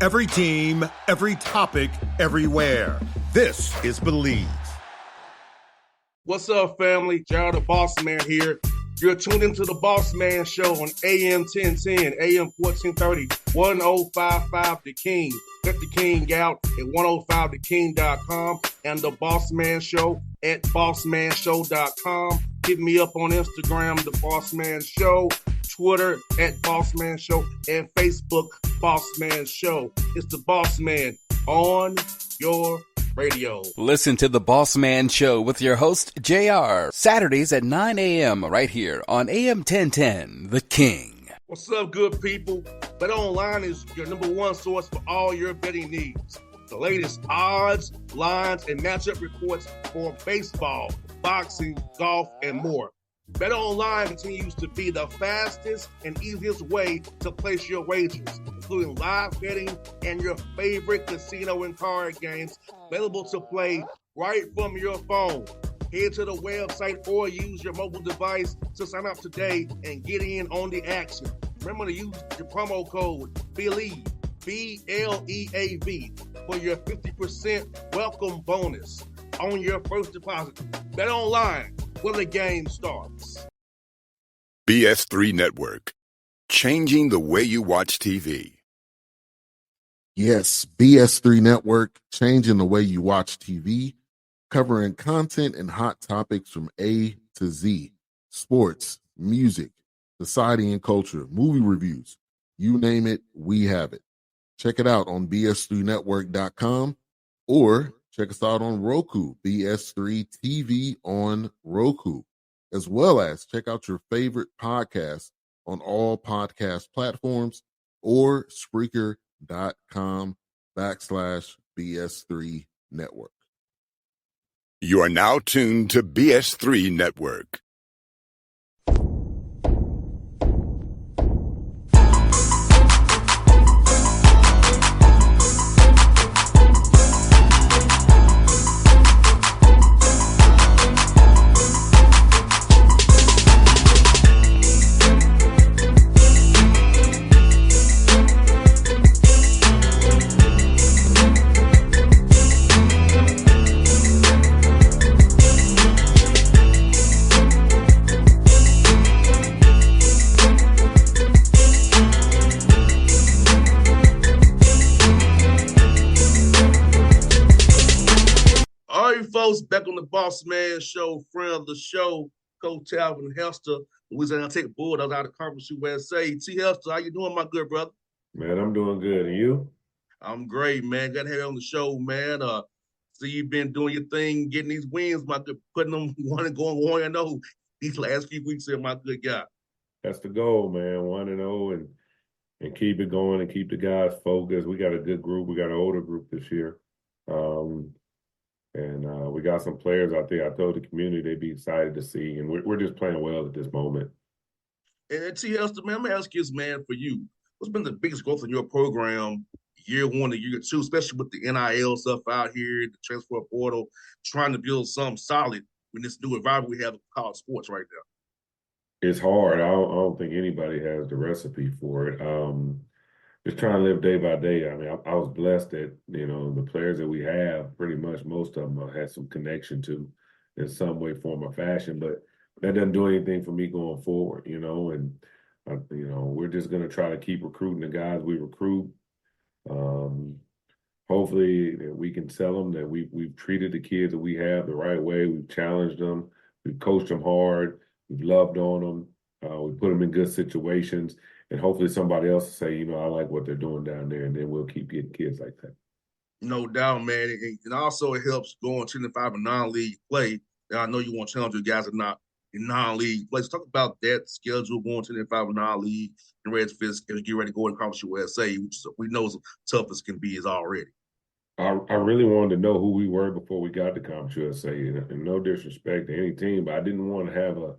Every team, every topic, everywhere. This is Believe. What's up, family? Gerald the Bossman here. You're tuned into the Bossman Show on AM 1010, AM 1430, 1055 The King. Check The King out at 105theking.com and the Bossman Show at bossmanshow.com. Hit me up on Instagram, The Bossman Show, Twitter at Bossman Show, and Facebook, Bossman Show. It's the Bossman on your radio. Listen to the Bossman Show with your host, JR, Saturdays at 9 a.m. right here on AM 1010, The King. What's up, good people? BetOnline is your number one source for all your betting needs. The latest odds, lines, and matchup reports for baseball, boxing, golf, and more. BetOnline continues to be the fastest and easiest way to place your wagers, including live betting and your favorite casino and card games available to play right from your phone. Head to the website or use your mobile device to sign up today and get in on the action. Remember to use your promo code BELIEVE, B-L-E-A-V, for your 50% welcome bonus on your first deposit. BetOnline, where the game starts. BS3 Network, changing the way you watch TV. Yes, BS3 Network, changing the way you watch TV, covering content and hot topics from A to Z, sports, music, society and culture, movie reviews, you name it, we have it. Check it out on bs3network.com or check us out on Roku, BS3 TV on Roku, as well as check out your favorite podcast on all podcast platforms or Spreaker.com/BS3 Network. You are now tuned to BS3 Network. Folks, back on the Bossman Show, friend of the show, Coach Talvin and Hester, Louisiana Tech Bulldogs out of Conference USA. T. Hester, how you doing, my good brother? Man, I'm doing good. And you? I'm great, man. Got to have you on the show, man. See, you've been doing your thing, getting these wins, my good, putting them one and going 1-0 these last few weeks here, my good guy. That's the goal, man. 1-0 and keep it going and keep the guys focused. We got a good group. We got an older group this year. And we got some players out there. I told the community they'd be excited to see, and we're just playing well at this moment. And T. Hester, man, I'm going to ask you this, man, for you. What's been the biggest growth in your program year one to year two, especially with the NIL stuff out here, the transfer portal, trying to build something solid in this new environment we have in college sports right now? It's hard. I don't think anybody has the recipe for it. Just trying to live day by day. I mean, I was blessed that, the players that we have, pretty much most of them had some connection to in some way, form, or fashion. But that doesn't do anything for me going forward, and, we're just going to try to keep recruiting the guys we recruit. Hopefully we can tell them that we've treated the kids that we have the right way. We've challenged them. We've coached them hard. We've loved on them. We put them in good situations. And hopefully somebody else will say, I like what they're doing down there, and then we'll keep getting kids like that. No doubt, man. And also it helps going 10-5 in non-league play. And I know you want to challenge your guys that not in non-league play. So talk about that schedule going 10-5 in non-league and ready to get ready to go in Conference USA, which we know as tough as can be is already. I really wanted to know who we were before we got to Conference USA. And no disrespect to any team, but I didn't want to have a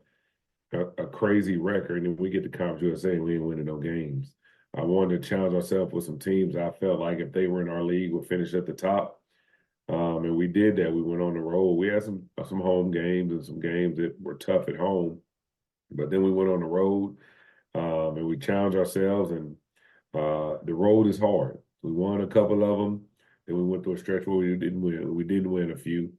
crazy record, and then we get to Conference USA and we ain't winning no games. I wanted to challenge ourselves with some teams I felt like if they were in our league would finish at the top. And we did that. We went on the road. We had some home games and some games that were tough at home. But then we went on the road and we challenged ourselves, and the road is hard. We won a couple of them. Then we went through a stretch where we didn't win. We didn't win a few.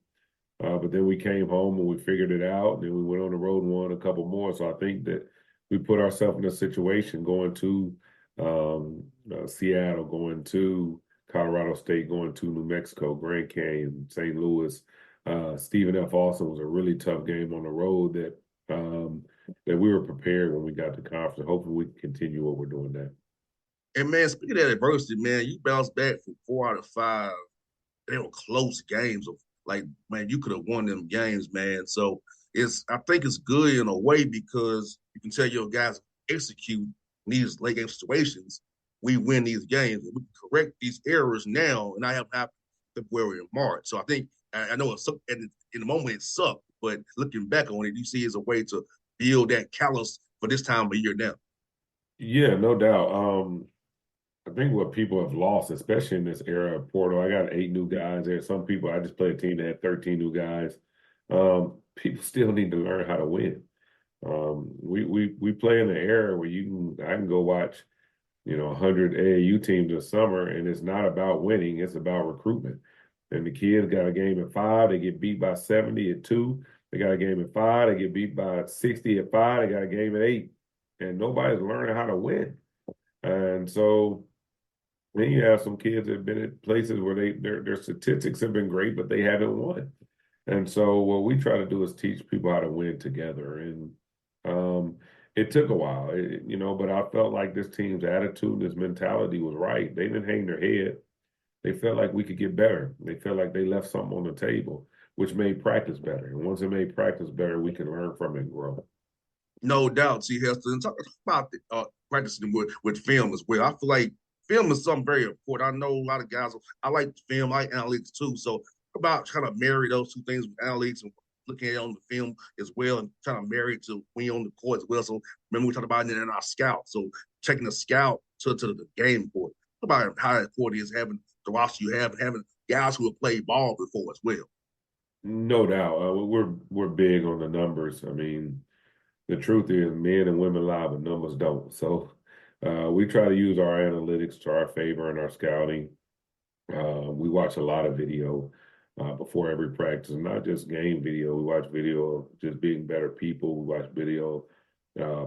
But then we came home and we figured it out. And then we went on the road and won a couple more. So I think that we put ourselves in a situation going to Seattle, going to Colorado State, going to New Mexico, Grand Canyon, St. Louis. Stephen F. Austin was a really tough game on the road that we were prepared when we got to conference. Hopefully we can continue what we're doing now. And man, speaking of adversity, man, you bounced back from 4 out of 5. They were close games of like, man, you could have won them games, man. So I think it's good in a way because you can tell your guys execute in these late game situations. We win these games and we can correct these errors now, and I have happened February and March. So I think I know in the moment it sucked, but looking back on it, you see it's a way to build that callus for this time of year now. Yeah, no doubt. I think what people have lost, especially in this era of portal, I got 8 new guys there. Some people, I just played a team that had 13 new guys. People still need to learn how to win. We play in an era where I can go watch, 100 AAU teams this summer, and it's not about winning, it's about recruitment. And the kids got a game at 5, they get beat by 70 at 2. They got a game at 5, they get beat by 60 at 5. They got a game at 8, and nobody's learning how to win. And so then you have some kids that have been at places where their statistics have been great, but they haven't won. And so what we try to do is teach people how to win together. And it took a while, but I felt like this team's attitude, this mentality was right. They didn't hang their head. They felt like we could get better. They felt like they left something on the table, which made practice better. And once it made practice better, we can learn from it and grow. No doubt, see, Hester. And talk about practicing with film as well. I feel like film is something very important. I know a lot of guys, I like film, I like analytics too. So about trying to marry those two things with analytics and looking at it on the film as well and trying to marry it to when you're on the court as well. So remember we talked about it in our scout. So taking the scout to the game court. About how important it is having the roster you have, having guys who have played ball before as well. No doubt. We're big on the numbers. I mean, the truth is men and women lie, but numbers don't. So we try to use our analytics to our favor in our scouting. We watch a lot of video before every practice, and not just game video. We watch video of just being better people. We watch video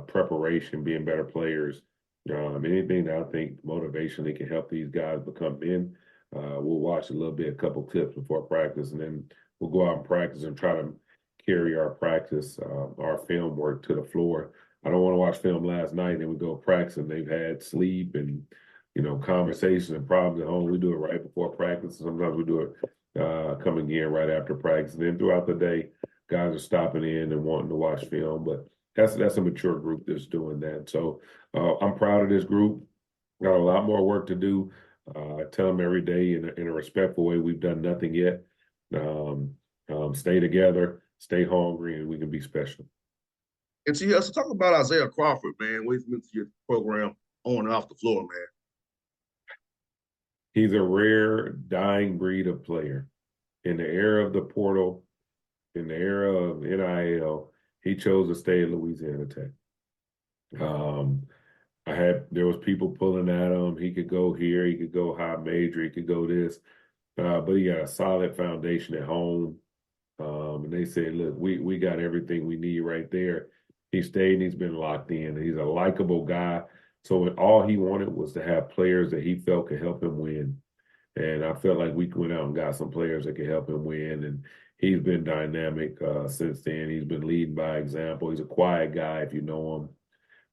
preparation, being better players. Anything that I think motivationally can help these guys become men. We'll watch a couple clips before practice, and then we'll go out and practice and try to carry our practice, our film work to the floor. I don't want to watch film last night and then we go practice and they've had sleep and, conversations and problems at home. We do it right before practice. Sometimes we do it coming in right after practice. And then throughout the day, guys are stopping in and wanting to watch film. But that's a mature group that's doing that. So I'm proud of this group. Got a lot more work to do. I tell them every day in a respectful way, we've done nothing yet. Stay together, stay hungry, and we can be special. And so, let's talk about Isaiah Crawford, man. What he's meant to your program on and off the floor, man. He's a rare, dying breed of player. In the era of the portal, in the era of NIL, he chose to stay at Louisiana Tech. There was people pulling at him. He could go here, he could go high major, he could go this, but he got a solid foundation at home. And they said, look, we got everything we need right there. He stayed and he's been locked in. He's a likable guy. So all he wanted was to have players that he felt could help him win. And I felt like we went out and got some players that could help him win. And he's been dynamic since then. He's been leading by example. He's a quiet guy if you know him.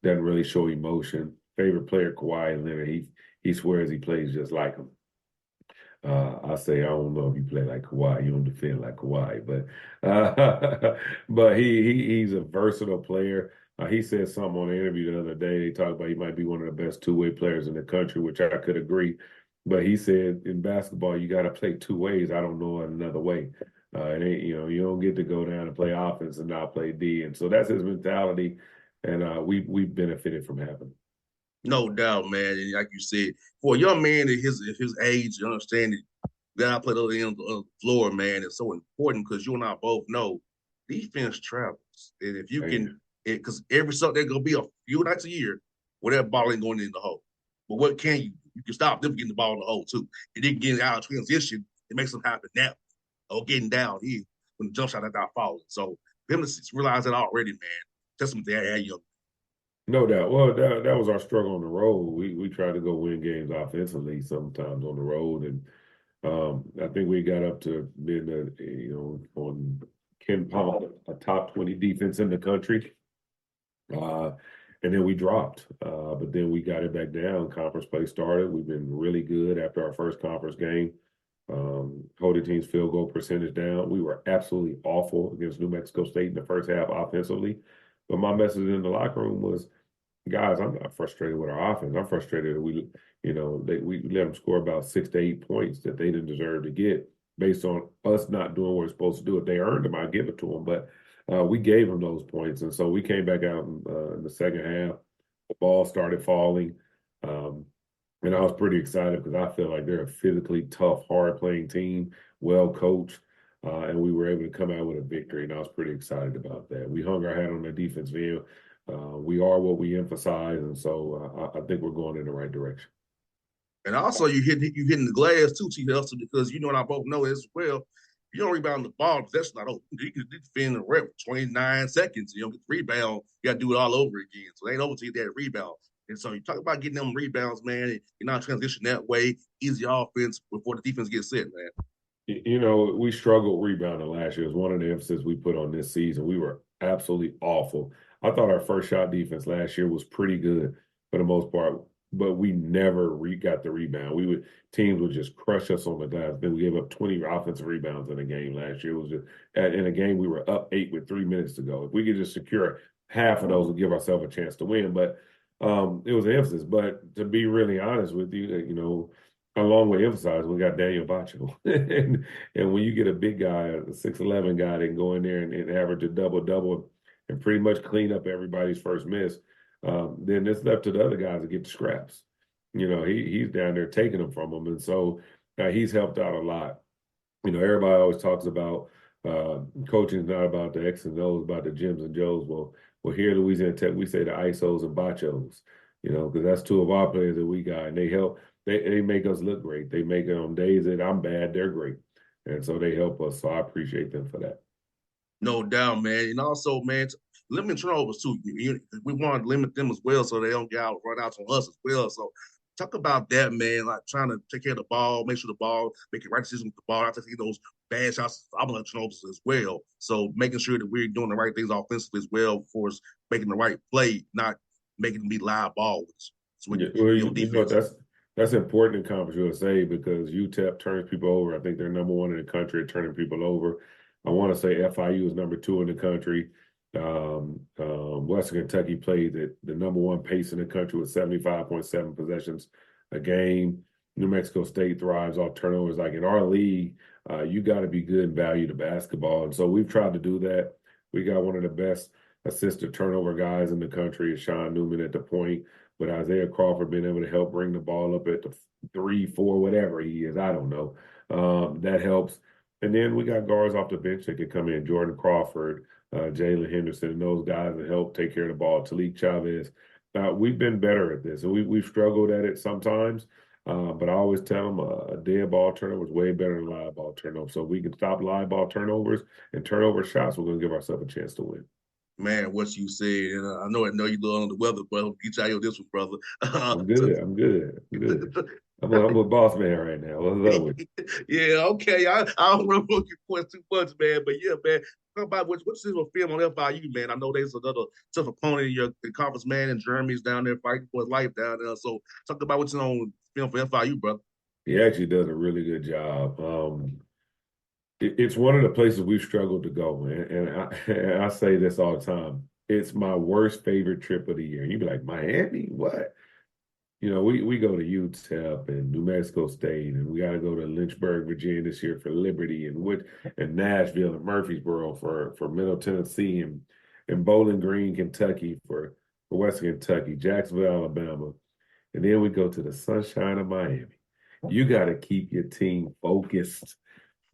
Doesn't really show emotion. Favorite player, Kawhi Leonard. He swears he plays just like him. I say I don't know if you play like Kawhi, you don't defend like Kawhi, but he's a versatile player. He said something on the interview the other day. They talked about he might be one of the best two-way players in the country, which I could agree. But he said in basketball you got to play two ways. I don't know another way. It ain't, you don't get to go down and play offense and not play D. And so that's his mentality, and we benefited from having him. No doubt, man. And like you said, for a young man at his age, you understand that you got to play the other end of the floor, man. It's so important because you and I both know defense travels. And if you can, because every Sunday there's going to be a few nights a year where that ball ain't going in the hole. But what can you do? you can stop them getting the ball in the hole too. And then getting out of transition, it makes them happen now. Or getting down here when the jump shot is not falling. So them to realize that already, man. Testament to that young. No doubt. Well, that was our struggle on the road. We tried to go win games offensively sometimes on the road, and I think we got up to being on Ken Palm, a top 20 defense in the country. And then we dropped. But then we got it back down. Conference play started. We've been really good after our first conference game. Holding team's field goal percentage down. We were absolutely awful against New Mexico State in the first half offensively. But my message in the locker room was, guys, I'm not frustrated with our offense. I'm frustrated that we let them score about 6 to 8 points that they didn't deserve to get based on us not doing what we're supposed to do. If they earned them, I'd give it to them. But we gave them those points. And so we came back out in the second half. The ball started falling. And I was pretty excited because I feel like they're a physically tough, hard-playing team, well-coached. And we were able to come out with a victory, and I was pretty excited about that. We hung our hat on the defense end. We are what we emphasize, and so I think we're going in the right direction. And also, you hitting the glass too, T. Hester, because you know, and I both know as well. You don't rebound the ball, that's not open. You can defend the rep for 29 seconds. You don't get the rebound. You got to do it all over again. So it ain't over to get that rebound. And so you talk about getting them rebounds, man. And you're not transition that way. Easy offense before the defense gets set, man. You know, we struggled rebounding last year. It was one of the emphasis we put on this season. We were absolutely awful. I thought our first shot defense last year was pretty good for the most part, but we never got the rebound. Teams would just crush us on the glass. Then we gave up 20 offensive rebounds in a game last year. It was just in a game we were up 8 with 3 minutes to go. If we could just secure half of those, we'd give ourselves a chance to win. But it was an emphasis. But to be really honest with you, you know, along with emphasizing, we got Daniel Bacho. and when you get a big guy, a 6'11" guy that can go in there and average a double-double and pretty much clean up everybody's first miss, then it's left to the other guys to get the scraps. You know, he's down there taking them from them. And so he's helped out a lot. You know, everybody always talks about coaching is not about the X and O's, about the Jims and Joes. Well, here at Louisiana Tech, we say the ISOs and Bachos, you know, because that's two of our players that we got. And they help. They make us look great. They make it on days that I'm bad, they're great. And so they help us. So I appreciate them for that. No doubt, man. And also, man, limit turnovers too. We want to limit them as well so they don't run out on us as well. So talk about that, man, like trying to take care of the ball, make sure the ball, make the right decision with the ball, not to take those bad shots, turnovers as well. So making sure that we're doing the right things offensively as well for us making the right play, not making them be live balls. So when you know, that's important in Conference USA because UTEP turns people over. I think they're number 1 in the country at turning people over. I want to say FIU is number 2 in the country. Western Kentucky played at the number 1 pace in the country with 75.7 possessions a game. New Mexico State thrives off turnovers. Like in our league, you got to be good and value the basketball. And so we've tried to do that. We got one of the best assist to turnover guys in the country is Sean Newman at the point. But Isaiah Crawford being able to help bring the ball up at the 3, 4, whatever he is, I don't know. That helps. And then we got guards off the bench that could come in, Jordan Crawford, Jalen Henderson, and those guys that help take care of the ball, Talik Chavez. We've been better at this. And we've struggled at it sometimes, but I always tell them a dead ball turnover is way better than a live ball turnover. So if we can stop live ball turnovers and turnover shots, we're going to give ourselves a chance to win. Man, what you said, and I know you're little on the weather, but get you out of this one, brother. I'm good. I'm with Bossman right now. What's up with you? Yeah, okay. I don't want to look your points too much, man. But yeah, man. Talk about what's this film on FIU, man? I know there's another tough opponent in your conference, man, and Jeremy's down there fighting for his life down there. So talk about what's on film for FIU, brother. He actually does a really good job. It's one of the places we've struggled to go, and I say this all the time. It's my worst favorite trip of the year. You'd be like, Miami? What? You know, we go to UTEP and New Mexico State, and we got to go to Lynchburg, Virginia this year for Liberty, and Nashville and Murfreesboro for Middle Tennessee, and Bowling Green, Kentucky for Western Kentucky, Jacksonville, Alabama. And then we go to the sunshine of Miami. You got to keep your team focused.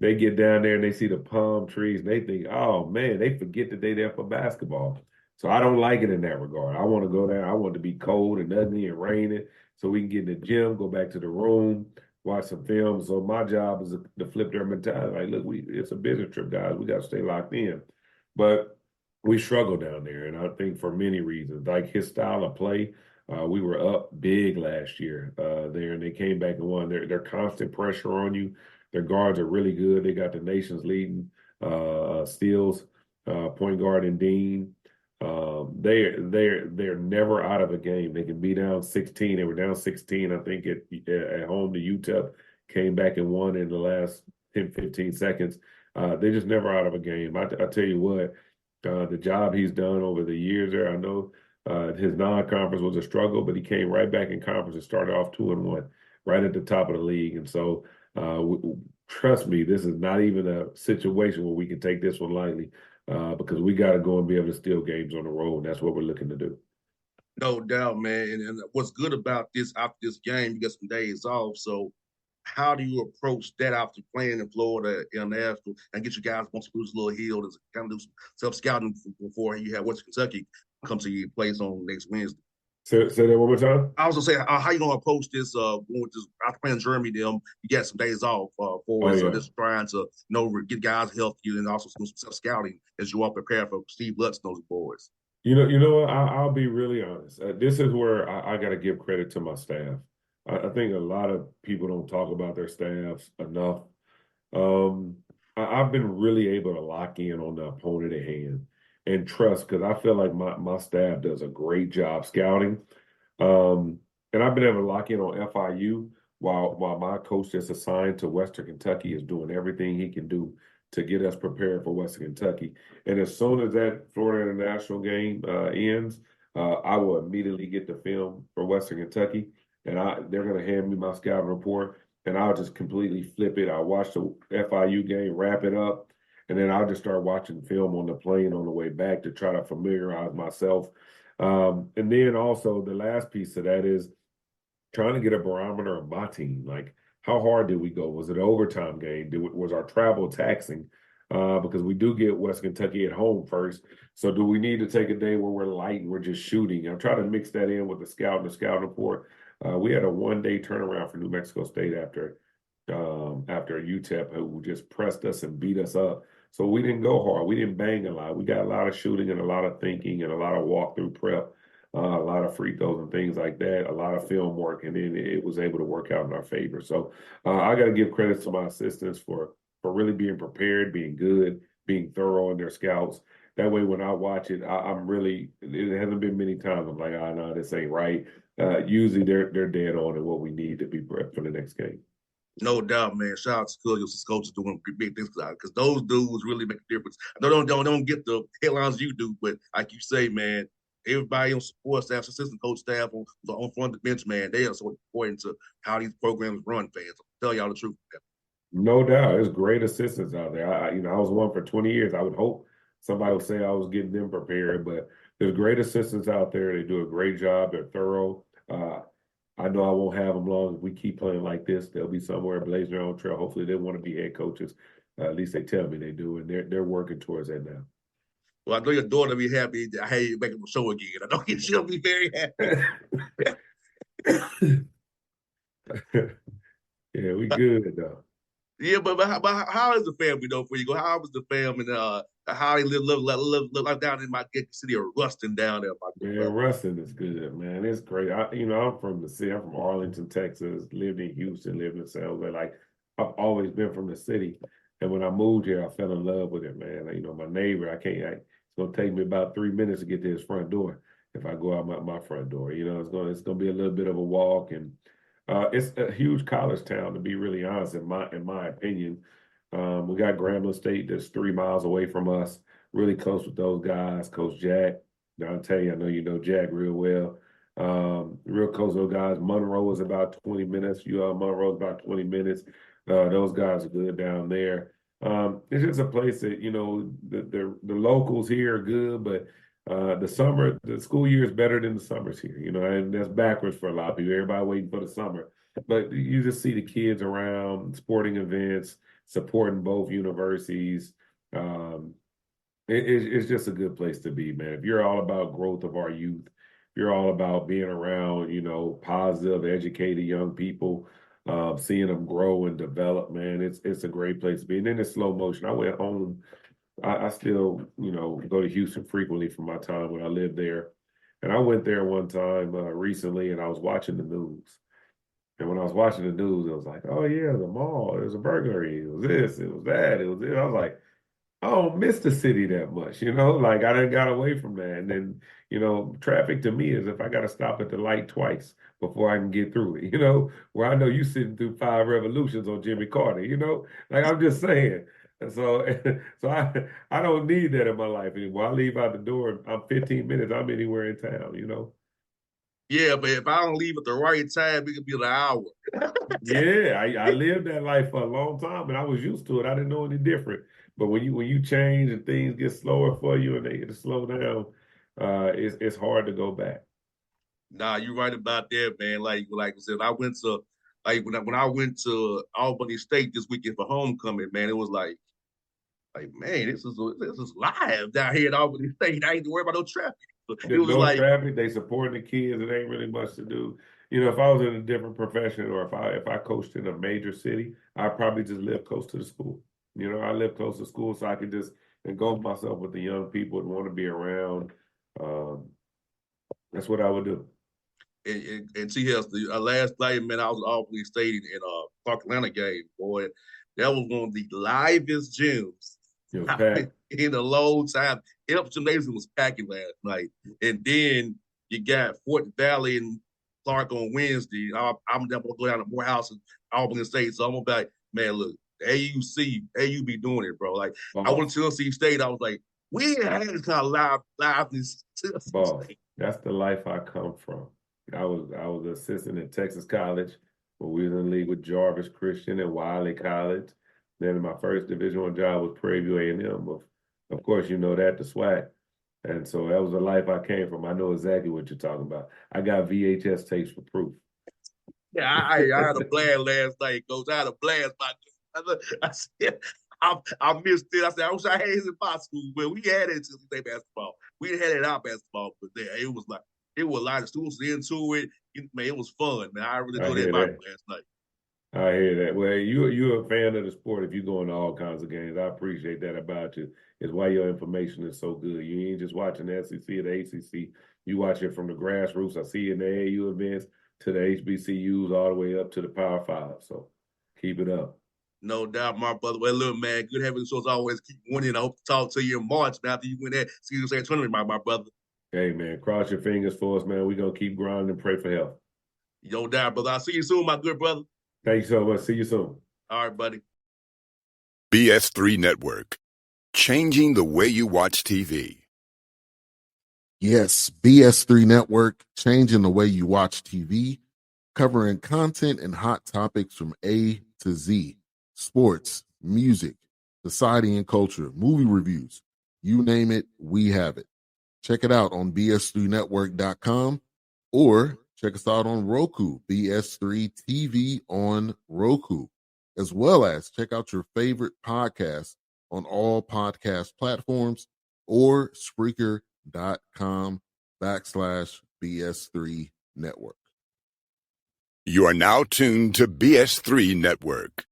They get down there and they see the palm trees and they think, oh, man, they forget that they're there for basketball. So I don't like it in that regard. I want to go there. I want it to be cold and ugly and raining. so we can get in the gym, go back to the room, watch some film. So my job is to flip their mentality. Like, look, it's a business trip, guys. We got to stay locked in. But we struggle down there, and I think for many reasons, like his style of play. We were up big last year there, and they came back and won. They're constant pressure on you. Their guards are really good. They got the nation's leading steals, point guard and Dean. They're never out of a game. They can be down 16. They were down 16, I think, at home to UTEP. Came back and won in the last 10, 15 seconds. They're just never out of a game. I tell you what, the job he's done over the years there, I know his non-conference was a struggle, but he came right back in conference and started off 2-1, right at the top of the league. And so, trust me, this is not even a situation where we can take this one lightly, because we got to go and be able to steal games on the road. And that's what we're looking to do. No doubt, man. And what's good about this, after this game, you get some days off. So how do you approach that after playing in Florida International and get your guys once you lose a little healed and kind of do some self-scouting before you have West Kentucky come to your place on next Wednesday? Say that one more time. I was gonna say, how you gonna approach this? Going with this after playing Germany, you get some days off so just trying to get guys healthy and also some self-scouting as you all prepare for Steve Lutz and those boys. You know what? I'll be really honest. This is where I got to give credit to my staff. I think a lot of people don't talk about their staffs enough. I've been really able to lock in on the opponent at hand and trust, because I feel like my staff does a great job scouting. And I've been able to lock in on FIU while my coach that's assigned to Western Kentucky is doing everything he can do to get us prepared for Western Kentucky. And as soon as that Florida International game ends, I will immediately get the film for Western Kentucky. And they're going to hand me my scouting report, and I'll just completely flip it. I'll watch the FIU game, wrap it up, and then I'll just start watching film on the plane on the way back to try to familiarize myself. And then also the last piece of that is trying to get a barometer of my team. Like, how hard did we go? Was it an overtime game? Was our travel taxing? Because we do get West Kentucky at home first. So do we need to take a day where we're light and we're just shooting? I'm trying to mix that in with the scouting report. We had a one-day turnaround for New Mexico State after UTEP, who just pressed us and beat us up. So we didn't go hard. We didn't bang a lot. We got a lot of shooting and a lot of thinking and a lot of walkthrough prep, a lot of free throws and things like that, a lot of film work, and then it was able to work out in our favor. So I got to give credit to my assistants for really being prepared, being good, being thorough in their scouts. That way, when I watch it, it hasn't been many times I'm like, no, this ain't right. Usually they're dead on and what we need to be prepped for the next game. No doubt, man. Shout out to Coaches doing big things because those dudes really make a difference. I don't get the headlines you do, but like you say, man, everybody on support staff, assistant coach staff on front of the bench, man, they are so important to how these programs run, fans. I'll tell y'all the truth. No doubt. There's great assistants out there. I was one for 20 years. I would hope somebody would say I was getting them prepared, but there's great assistants out there. They do a great job. They're thorough. I know I won't have them long. If we keep playing like this, they'll be somewhere blazing their own trail. Hopefully they want to be head coaches. At least they tell me they do, and they're working towards that now. Well, I know your daughter will be happy. I hate you making the show again. I know she'll be very happy. Yeah, we good though. Yeah, but how is the family though? Before you go, how was the family? How they live down in my city of Ruston down there? Man, Ruston is good, man. It's great. I'm from the city. I'm from Arlington, Texas. Lived in Houston. Lived in San Jose. Like, I've always been from the city. And when I moved here, I fell in love with it, man. My neighbor, it's gonna take me about 3 minutes to get to his front door if I go out my front door. It's gonna be a little bit of a walk, and it's a huge college town, to be really honest, in my opinion. We got Grambling State that's 3 miles away from us, really close with those guys. Coach Jack, I'll tell you, I know you know Jack real well. Real close to those guys. Monroe is about 20 minutes. Monroe is about 20 minutes. Those guys are good down there. It's just a place that, the locals here are good, but the school year is better than the summers here, and that's backwards for a lot of people. Everybody waiting for the summer. But you just see the kids around, sporting events, supporting both universities. It's just a good place to be, man. If you're all about growth of our youth, you're all about being around, positive, educated young people, seeing them grow and develop, man. It's a great place to be. And then it's slow motion. I went home. I still, go to Houston frequently from my time when I lived there. And I went there one time recently, and I was watching the news. And when I was watching the news, it was like, oh, yeah, the mall, there's a burglary. It was this, it was that, it was this. I was like, I don't miss the city that much, like I done got away from that. And then, traffic to me is if I got to stop at the light twice before I can get through it, where I know you sitting through 5 revolutions on Jimmy Carter, like I'm just saying. And so, I don't need that in my life anymore. I leave out the door, I'm 15 minutes, I'm anywhere in town. Yeah, but if I don't leave at the right time, it could be an hour. Yeah, I lived that life for a long time, and I was used to it. I didn't know any different. But when you change and things get slower for you, and they get to slow down, it's hard to go back. Nah, you're right about that, man. Like I said, I went to when I went to Albany State this weekend for homecoming, man. It was like man, this is live down here at Albany State. I ain't to worry about no traffic. It was no like traffic. They supporting the kids. It ain't really much to do. If I was in a different profession, or if I coached in a major city, I'd probably just live close to the school. I live close to school, so I could just engulf myself with the young people and want to be around. That's what I would do. And T. Hester, last night, man, I was at Albany State in Clark Atlanta game, boy. That was one of the livest gyms in a long time. Elp Gymnasium was packing last night. And then you got Fort Valley and Clark on Wednesday. I'm going to go down to Morehouse and Albany State. So I'm going to be like, man, look, AU be doing it, bro. Like, I went to Tennessee State. I was like, we ain't had this kind of liveness. That's the life I come from. I was an assistant at Texas College, where we was in the league with Jarvis Christian and Wiley College. Then my first Division I job was Prairie View A&M. Of course, you know that, the SWAC. And so that was the life I came from. I know exactly what you're talking about. I got VHS tapes for proof. Yeah, I had a blast last night, Coach. I had a blast. I said, I missed it. I said, I wish I had it in my school, but we had it in State basketball. We didn't have it in our basketball, but there it was a lot of students into it. Man, it was fun, man. I really enjoyed that last night. I hear that. Well, you're a fan of the sport if you're going to all kinds of games. I appreciate that about you. It's why your information is so good. You ain't just watching the SEC or the ACC. You watch it from the grassroots. I see you in the AAU events to the HBCUs all the way up to the Power Five. So keep it up. No doubt, my brother. Well, look, man, good having the shows always keep winning. I hope to talk to you in March after you win that season state tournament, my brother. Hey, man, cross your fingers for us, man. We're going to keep grinding and pray for help. No doubt, brother. I'll see you soon, my good brother. Thank you so much. See you soon. All right, buddy. BS3 Network. Changing the way you watch TV. Yes, BS3 Network, changing the way you watch TV, covering content and hot topics from A to Z. Sports, music, society and culture, movie reviews. You name it, we have it. Check it out on bs3network.com or check us out on Roku, BS3 TV on Roku, as well as check out your favorite podcasts on all podcast platforms or Spreaker.com/BS3 Network. You are now tuned to BS3 Network.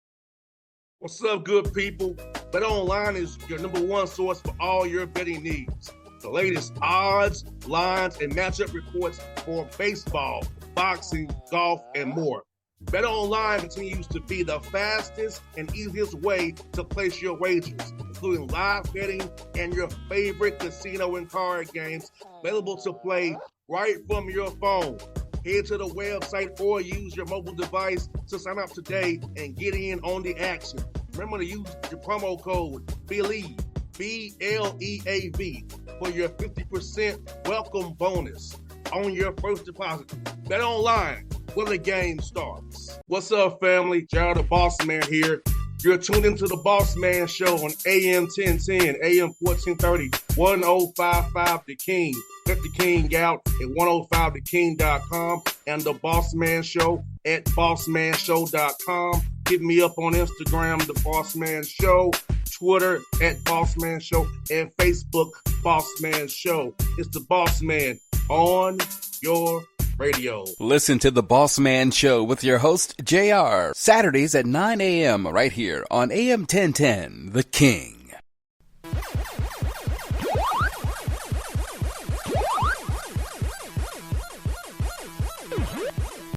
What's up, good people? Bet Online is your number one source for all your betting needs. The latest odds, lines, and matchup reports for baseball, boxing, golf, and more. Bet Online continues to be the fastest and easiest way to place your wagers, including live betting and your favorite casino and card games available to play right from your phone. Head to the website or use your mobile device to sign up today and get in on the action. Remember to use your promo code BELIEVE, BLEAV, for your 50% welcome bonus on your first deposit. Bet Online, where the game starts. What's up, family? Gerald the Bossman here. You're tuned into the Bossman Show on AM 1010, AM 1430, 1055 The King. Check The King out at 105theking.com and the Bossman Show at bossmanshow.com. Hit me up on Instagram, The Bossman Show, Twitter at Bossman Show, and Facebook, Bossman Show. It's the Bossman on your radio. Listen to the Bossman Show with your host, JR, Saturdays at 9 a.m. right here on AM 1010, The King.